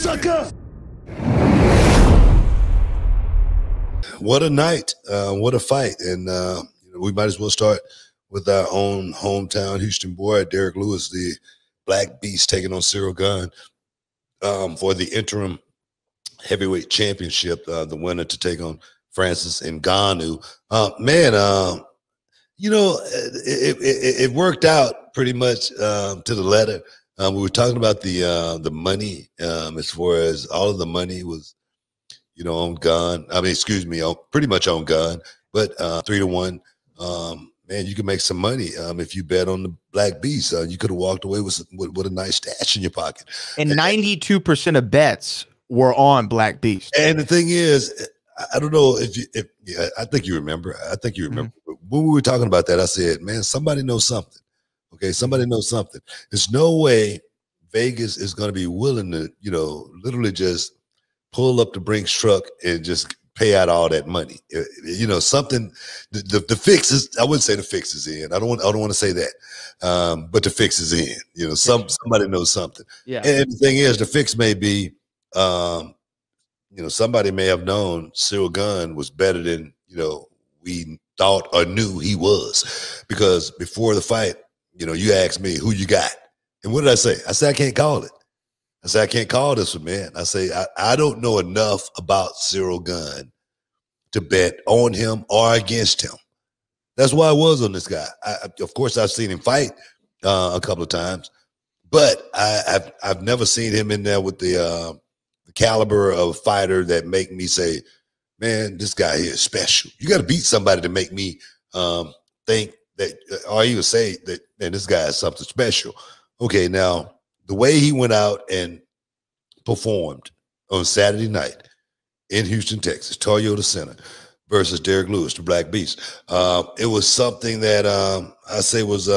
sucker! What a night. What a fight. And we might as well start with our own hometown Houston boy, Derek Lewis, the Black Beast, taking on Cyril Gane for the interim heavyweight championship, the winner to take on Francis Ngannou. It worked out pretty much to the letter. We were talking about the money, as far as all of the money was, on Gane. I mean, excuse me, pretty much on Gane, but 3-1. Man, you can make some money if you bet on the Black Beast. You could have walked away with a nice stash in your pocket. And 92% of bets were on Black Beast. And the thing is, I don't know I think you remember. When we were talking about that, I said, man, somebody knows something. Okay, somebody knows something. There's no way Vegas is going to be willing to, literally just pull up the Brinks truck and just pay out all that money. Something. The fix is. I wouldn't say the fix is in. I don't want to say that. But the fix is in. Somebody knows something. Yeah. And the thing is, the fix may be. Somebody may have known Cyril Gane was better than, we thought or knew he was. Because before the fight, you asked me who you got. And what did I say? I said, I can't call it. I said, I can't call this one, man. I say, I don't know enough about Cyril Gane to bet on him or against him. That's why I was on this guy. Of course, I've seen him fight a couple of times, but I've never seen him in there with the caliber of fighter that make me say, man, this guy here is special. You got to beat somebody to make me think that, or even say that, man, this guy is something special. Okay, now, the way he went out and performed on Saturday night in Houston, Texas, Toyota Center versus Derek Lewis, the Black Beast, it was something that I say was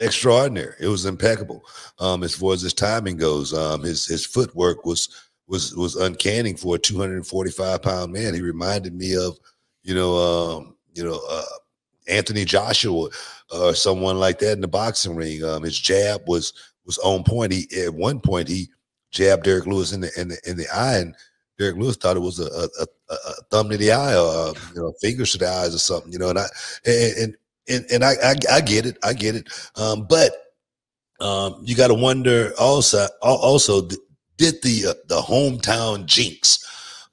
extraordinary. It was impeccable as far as his timing goes. His footwork was uncanny for a 245-pound man. He reminded me of, Anthony Joshua or someone like that in the boxing ring. His jab was on point. At one point he jabbed Derek Lewis in the eye, and Derek Lewis thought it was a thumb to the eye or fingers to the eyes or something. And I get it. But you got to wonder also did the hometown jinx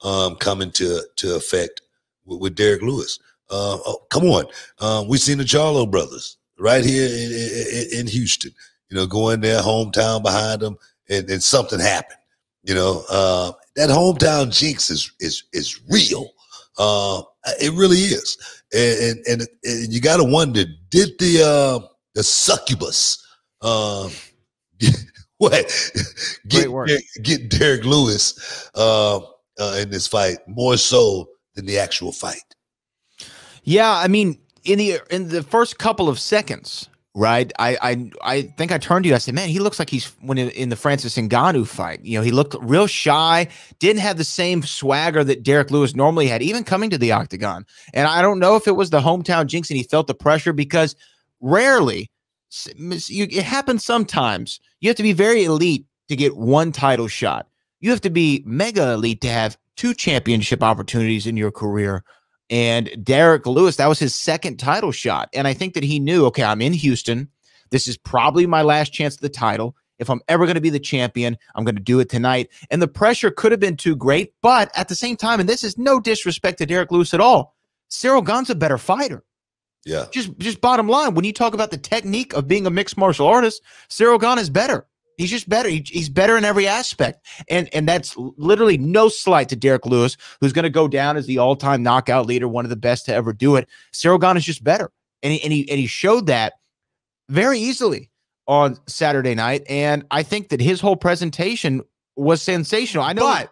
come into effect with Derek Lewis? Come on. We've seen the Charlo brothers right here in Houston, go in their hometown behind them and something happened. That hometown jinx is real. It really is. And you got to wonder, did the succubus get Derek Lewis in this fight more so than the actual fight? Yeah, I mean, in the first couple of seconds, right? I think I turned to you. I said, man, he looks like he's in the Francis Ngannou fight. He looked real shy, didn't have the same swagger that Derek Lewis normally had, even coming to the octagon. And I don't know if it was the hometown jinx and he felt the pressure, because rarely, it happens sometimes. You have to be very elite to get one title shot. You have to be mega elite to have 2 championship opportunities in your career. And Derek Lewis, that was his second title shot. And I think that he knew, okay, I'm in Houston. This is probably my last chance at the title. If I'm ever going to be the champion, I'm going to do it tonight. And the pressure could have been too great. But at the same time, and this is no disrespect to Derek Lewis at all, Cyril Gane's a better fighter. Yeah. Just bottom line, when you talk about the technique of being a mixed martial artist, Cyril Gane is better. He's just better. He's better in every aspect. And that's literally no slight to Derek Lewis, who's going to go down as the all-time knockout leader, one of the best to ever do it. Cyril Gane is just better. And he showed that very easily on Saturday night. And I think that his whole presentation was sensational. I know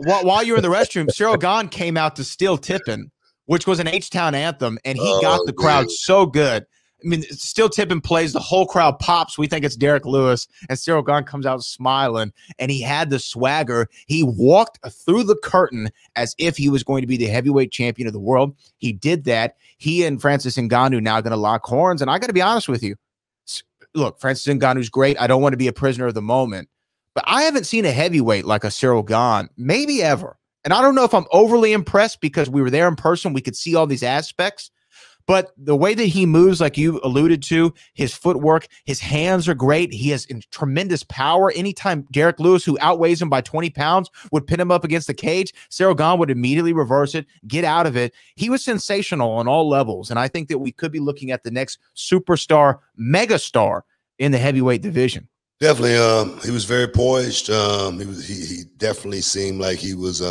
while you were in the restroom, Cyril Gane came out to Still Tippin', which was an H-Town anthem, and he got the crowd so good. I mean, Still Tippin' plays, the whole crowd pops. We think it's Derek Lewis, and Cyril Gane comes out smiling, and he had the swagger. He walked through the curtain as if he was going to be the heavyweight champion of the world. He did that. He and Francis Ngannou now going to lock horns, and I got to be honest with you. Look, Francis Ngannou's great. I don't want to be a prisoner of the moment, but I haven't seen a heavyweight like a Cyril Gane, maybe ever. And I don't know if I'm overly impressed because we were there in person. We could see all these aspects. But the way that he moves, like you alluded to, his footwork, his hands are great. He has tremendous power. Anytime Derek Lewis, who outweighs him by 20 pounds, would pin him up against the cage, Cyril Gane would immediately reverse it, get out of it. He was sensational on all levels. And I think that we could be looking at the next superstar, megastar in the heavyweight division. Definitely, he was very poised. He definitely seemed like he was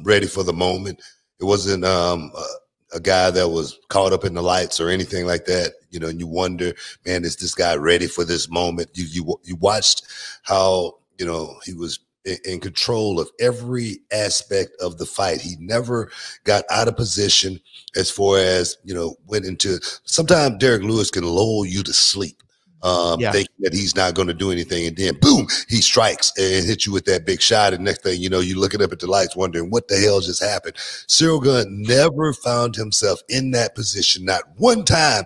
ready for the moment. It wasn't a guy that was caught up in the lights or anything like that. You know, and you wonder, man, is this guy ready for this moment? You watched how, you know, he was in control of every aspect of the fight. He never got out of position as far as, you know, went into. Sometimes Derek Lewis can lull you to sleep. Thinking that he's not going to do anything, and then boom, he strikes and hits you with that big shot. And next thing you know, you're looking up at the lights, wondering what the hell just happened. Cyril Gane never found himself in that position, not one time,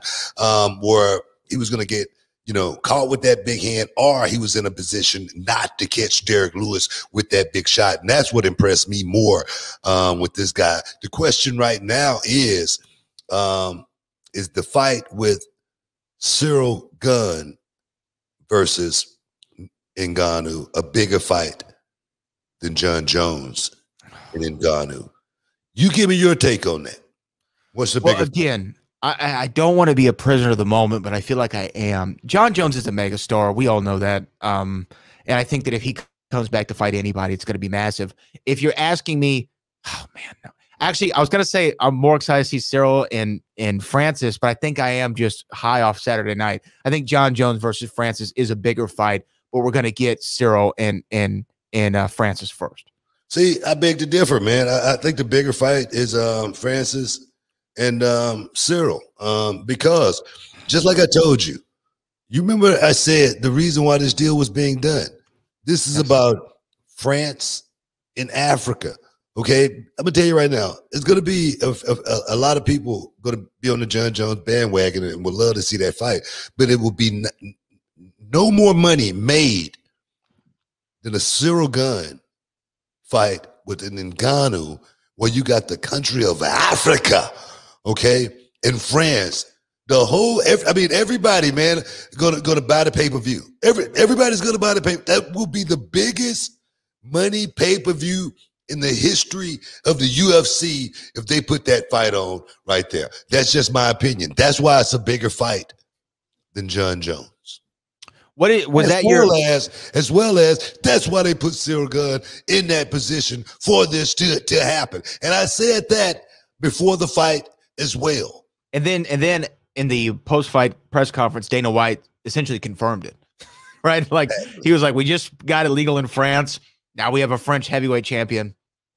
where he was going to get, you know, caught with that big hand, or he was in a position not to catch Derek Lewis with that big shot. And that's what impressed me more with this guy. The question right now is the fight with Cyril Gane versus Ngannou a bigger fight than John Jones and Ngannou? You give me your take on that. What's the bigger? Again, I don't want to be a prisoner of the moment, but I feel like I am. John Jones is a megastar. We all know that. And I think that if he comes back to fight anybody, it's going to be massive. If you're asking me, oh man, no. Actually, I was going to say I'm more excited to see Cyril and Francis, but I think I am just high off Saturday night. I think John Jones versus Francis is a bigger fight, but we're going to get Cyril and Francis first. See, I beg to differ, man. I think the bigger fight is Francis and Cyril, because just like I told you, you remember I said the reason why this deal was being done. This is about France in Africa. Okay, I'm gonna tell you right now, it's gonna be a lot of people gonna be on the John Jones bandwagon and would love to see that fight, but it will be no more money made than a Cyril Gane fight with an Ngannou, where you got the country of Africa, okay, in France. The whole, everybody, man, gonna buy the pay-per-view. Everybody's gonna buy the pay. That will be the biggest money pay-per-view in the history of the UFC if they put that fight on right there. That's just my opinion. That's why it's a bigger fight than John Jones. As well as that's why they put Cyril Gane in that position for this to happen. And I said that before the fight as well. And then in the post-fight press conference, Dana White essentially confirmed it. Right? Like he was like, we just got it legal in France. Now we have a French heavyweight champion.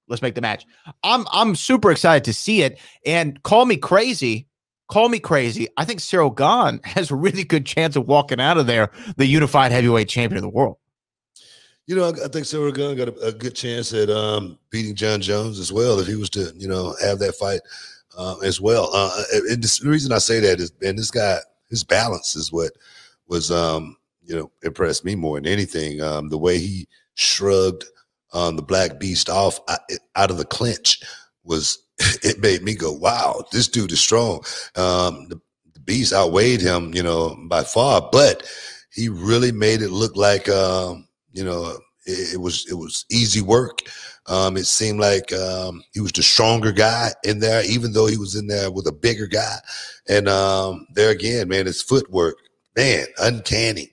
Let's make the match. I'm super excited to see it. And call me crazy. I think Cyril Gane has a really good chance of walking out of there the unified heavyweight champion of the world. You know, I think Cyril Gane got a good chance at beating John Jones as well if he was to, you know, have that fight as well. And the reason I say that is, man, this guy, his balance is what was, you know, impressed me more than anything. The way he shrugged the Black Beast off out of the clinch it made me go, wow, this dude is strong. The Beast outweighed him, you know, by far, but he really made it look like, you know, it was easy work. It seemed like he was the stronger guy in there, even though he was in there with a bigger guy. And there again, man, his footwork, man, uncanny.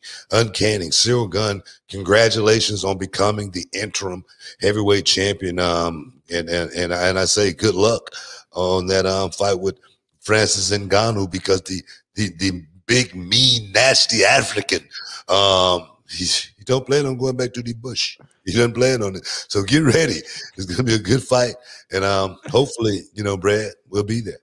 Cyril Gane, congratulations on becoming the interim heavyweight champion. And I say good luck on that fight with Francis Ngannou, because the big, mean, nasty African, he don't plan on going back to the bush. He doesn't plan on it. So get ready. It's going to be a good fight. And hopefully, you know, Brad, we'll be there.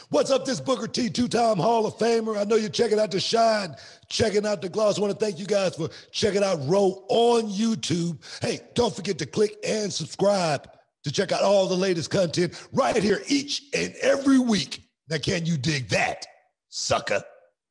What's up, this Booker T, two-time Hall of Famer. I know you're checking out the shine, checking out the gloss. I want to thank you guys for checking out Row on YouTube. Hey, don't forget to click and subscribe to check out all the latest content right here each and every week. Now, can you dig that, sucker?